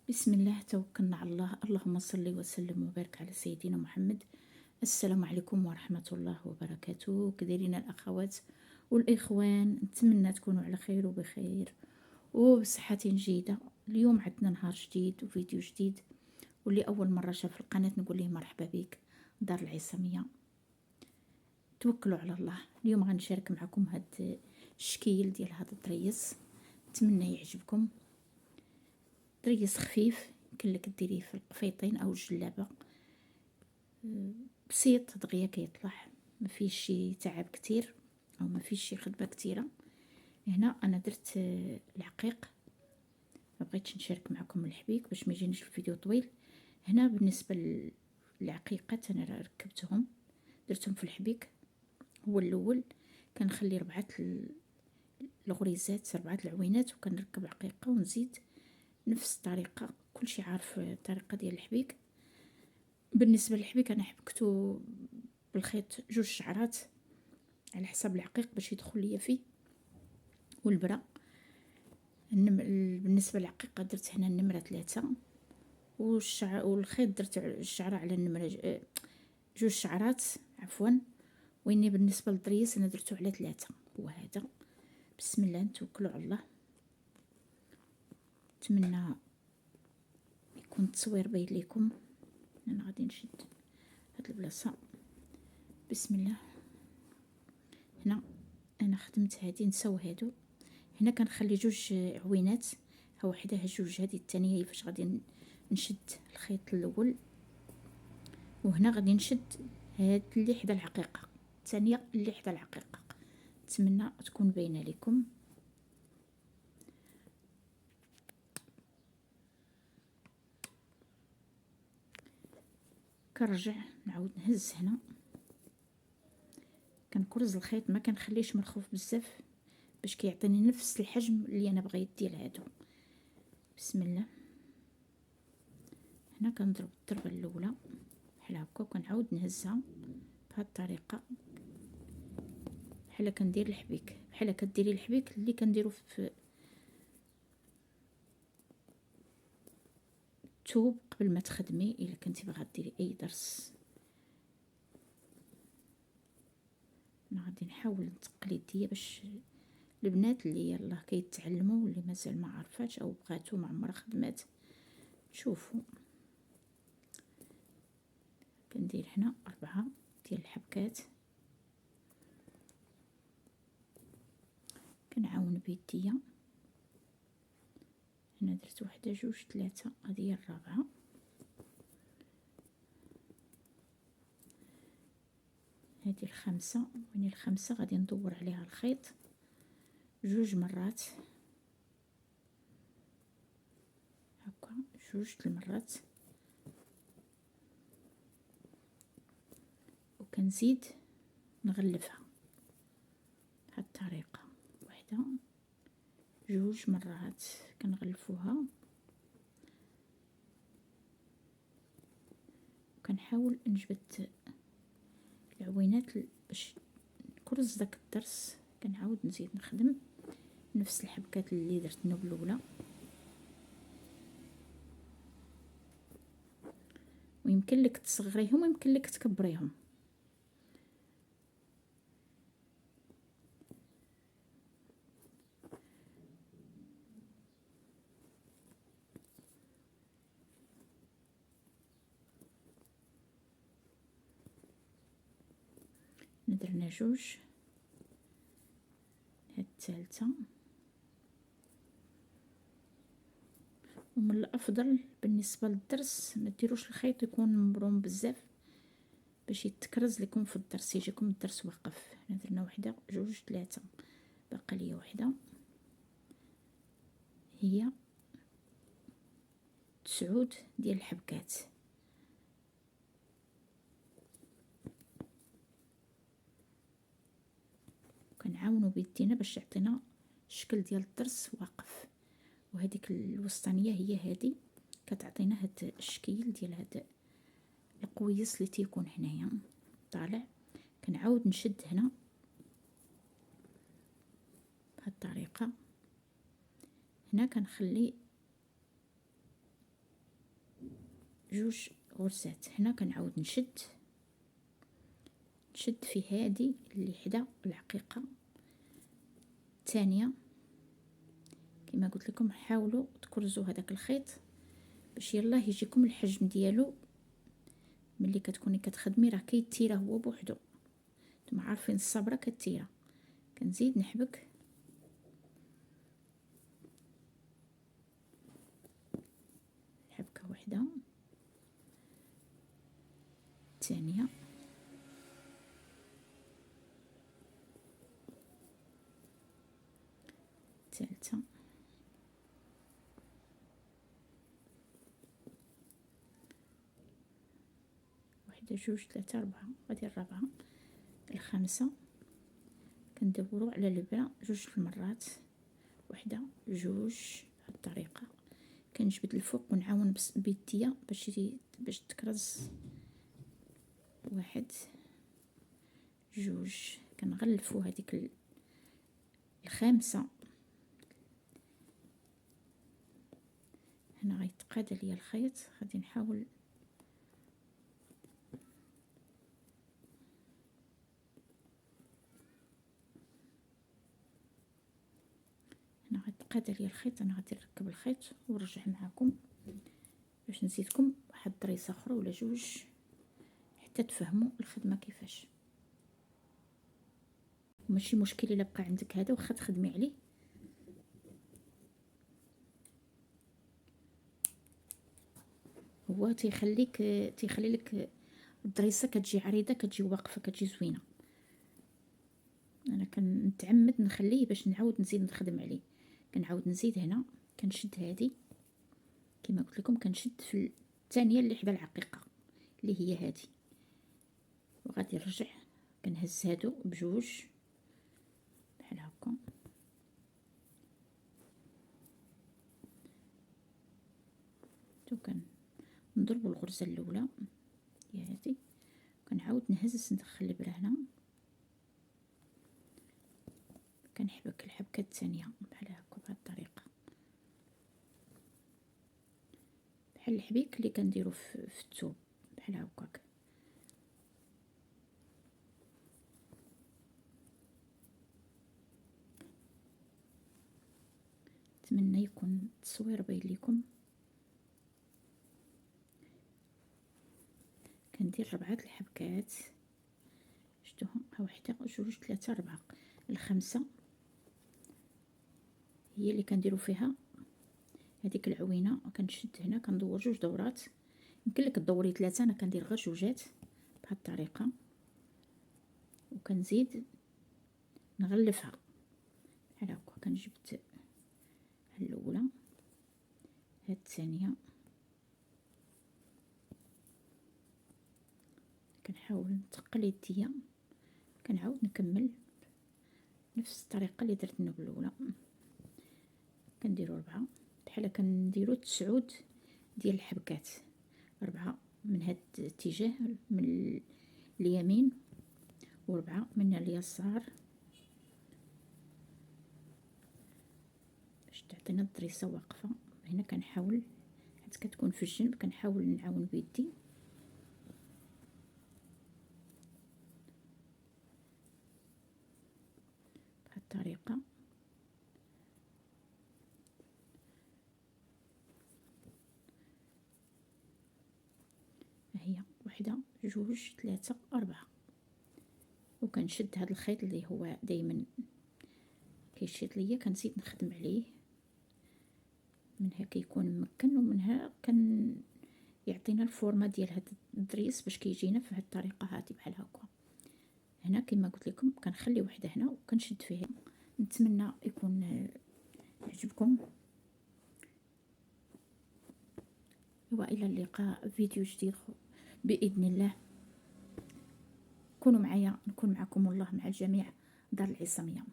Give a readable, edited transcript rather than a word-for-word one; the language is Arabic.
بسم الله توكلنا على الله. اللهم صل وسلم وبارك على سيدنا محمد. السلام عليكم ورحمة الله وبركاته. كديرين الأخوات والإخوان؟ نتمنى تكونوا على خير وبخير وبصحة جيدة. اليوم عندنا نهار جديد وفيديو جديد، واللي أول مرة شاف القناة نقول له مرحبا بك دار العصامية. توكلوا على الله. اليوم غنشارك معكم هاد الشكيل ديال هاد الطريس، نتمنى يعجبكم. طريس خفيف يمكن لك ديريه في القفيطين او الجلابه، بسيط دغيا كيطلع، ما فيش شي تعب كتير او ما فيش شي خدمه كتيره. هنا انا درت العقيق، ما بغيتش نشارك معكم الحبيك باش ما يجينيش الفيديو طويل. هنا بالنسبه للعقيقات انا ركبتهم، درتهم في الحبيك. هو الاول كنخلي 4 الغريزات، 4 العوينات، وكنركب عقيقه ونزيد نفس الطريقه. كلشي عارف الطريقه ديال الحبيك. بالنسبه للحبيك انا حبكته بالخيط 2 شعرات على حساب العقيق باش يدخل ليا فيه، والبرا بالنسبه للعقيقه درت هنا النمره 3، والخيط درت الشعره على النمره 2 شعرات عفوا. واني بالنسبه للطريس انا درتو على 3. هو هذا. بسم الله نتوكلوا على الله. نتمنى يكون التصوير باين ليكم. انا غادي نشد هاد البلاصه. بسم الله. هنا انا خدمت هادي نساو هادو. هنا كنخلي 2 عوينات، ها وحده ها 2، هادي الثانيه هي فاش غادي نشد الخيط الاول. وهنا غادي نشد هاد اللي حدا العقيقه الثانيه اللي حدا العقيقه. نتمنى تكون باينه لكم. كنرجع نعاود نهز هنا، كنكرز الخيط، ما كنخليش مرخوف بزاف باش كيعطيني نفس الحجم اللي انا بغيت ديال هادو. بسم الله. هنا كنضرب الضربه الاولى بحال هكا وكنعاود نهزها بهاد الطريقه، بحال كندير الحبيك، بحال كديري الحبيك اللي كنديرو في الثوب قبل ما تخدمي الا كنتي باغا ديري اي درس. انا غادي نحاول نتقل يديا باش البنات اللي يلاه كيتعلموا واللي مازال ما عرفاتش او بغاتو ما عمرها خدمات تشوفوا. كندير هنا 4 ديال الحبكات، كنعاون بيديا. هنا درت 1 2 3، هذه هي الرابعه. هذه الخامسه، وين الخامسه غادي ندور عليها الخيط 2 مرات هكا، 2 المرات، وكنزيد نغلفها بهاد الطريقه. 1 2 مرات كنغلفوها، وكنحاول نجبد العوينات باش نكرز داك الضرس. كنعاود نزيد نخدم نفس الحبكات اللي درت النوب الاولى، ويمكن لك تصغريهم ويمكن لك تكبريهم. درنا 2، هاد الثالثه. ومن الافضل بالنسبه للضرس ما ديروش الخيط يكون مبروم بزاف باش يتكرز لكم في الضرس، يجيكم الضرس واقف. هنا درنا 1 2 3، باقا ليا 1 هي 9 ديال الحبكات. كنعاونوا بيدينا باش يعطينا الشكل ديال الضرس واقف. وهذيك الوسطانيه هي هذه كتعطينا هاد الشكل ديال هاد القويص اللي تيكون هنايا طالع. كنعاود نشد هنا بهاد الطريقه. هنا كنخلي جوج غرزات. هنا كنعاود نشد في هذه اللي حدا العقيقه الثانيه. كما قلت لكم حاولوا تكرزوا هذاك الخيط باش يلاه يجيكم الحجم ديالو. ملي كتكوني كتخدمي راه كيتيره هو بوحدو، نتوما عارفين الصبره كتيره. كنزيد نحبك حبكه وحده، الثانيه، الثالثه، وحده، جوج، ثلاثه، اربعه، غادي الرابعه، الخامسه. كندوروا على الابره جوج المرات، وحده، جوج، بهذه الطريقه. كنجبد الفوق ونعاون بيديا باش تكرز. واحد، جوج. كنغلفوا هذيك الخامسه. هنا غيتقاد ليا الخيط، غادي نحاول هنا غيتقاد ليا الخيط. انا غادي نركب الخيط ونرجع معكم باش نزيدكم واحد الضريسه اخرى ولا جوج حتى تفهموا الخدمه كيفاش. ماشي مشكل الا بقى عندك هذا واخا تخدمي عليه. هو تيخلي لك الضريسه كتجي عريضه، كتجي واقفه، كتجي زوينه. انا كنتعمد نخليه باش نعاود نزيد نخدم عليه. كنعاود نزيد هنا، كنشد هذه كما قلت لكم، كنشد في الثانيه اللي حدا العقيقه اللي هي هذه، وغادي نرجع كنهز هادو بجوج بحال هكا. نضربوا الغرزه الاولى هي هذه، كنعاود نهز ندخل الابره هنا، كنحبك الحبكه الثانيه بحال هكا بهذه الطريقه، بحال الحبيك اللي كنديرو في الثوب بحال هكاك. نتمنى يكون التصوير باين لكم. كندير 4 الحبكات، شفتوها؟ ها وحده، جوج، ثلاثه، 4. الخامسه هي اللي كنديرو فيها هذيك العوينه. كنشد هنا، كندور 2 دورات. يمكن لك تدوري 3، انا كندير غير 2 بهذه الطريقه، وكنزيد نغلفها بحال هكا. كنجبد الاولى، هاد الثانيه، كنحاول نتقل يديا، كنعاود نكمل نفس الطريقه اللي درت الاولى. كنديروا 4 بحال كنديروا 9 ديال الحبكات، 4 من هاد الاتجاه من اليمين، و4 من اليسار باش تعطينا الضريسه واقفه. هنا كنحاول حيت كتكون في الجنب، كنحاول نعاون بيدي بهذه الطريقه. هي وحده، جوج، ثلاثه، 4. وكنشد هذا الخيط اللي هو دائما كيشد ليا، كنزيد نخدم عليه منها كيكون ممكن، ومنها يعطينا الفورمه ديال هذا الضريس باش كيجينا في هذه الطريقه هذه بحال هكا. هنا كما قلت لكم كنخلي وحده هنا وكنشد فيها. نتمنى يكون عجبكم، والى اللقاء فيديو جديد باذن الله. كونوا معايا، نكون معكم والله مع الجميع. دار العصاميه.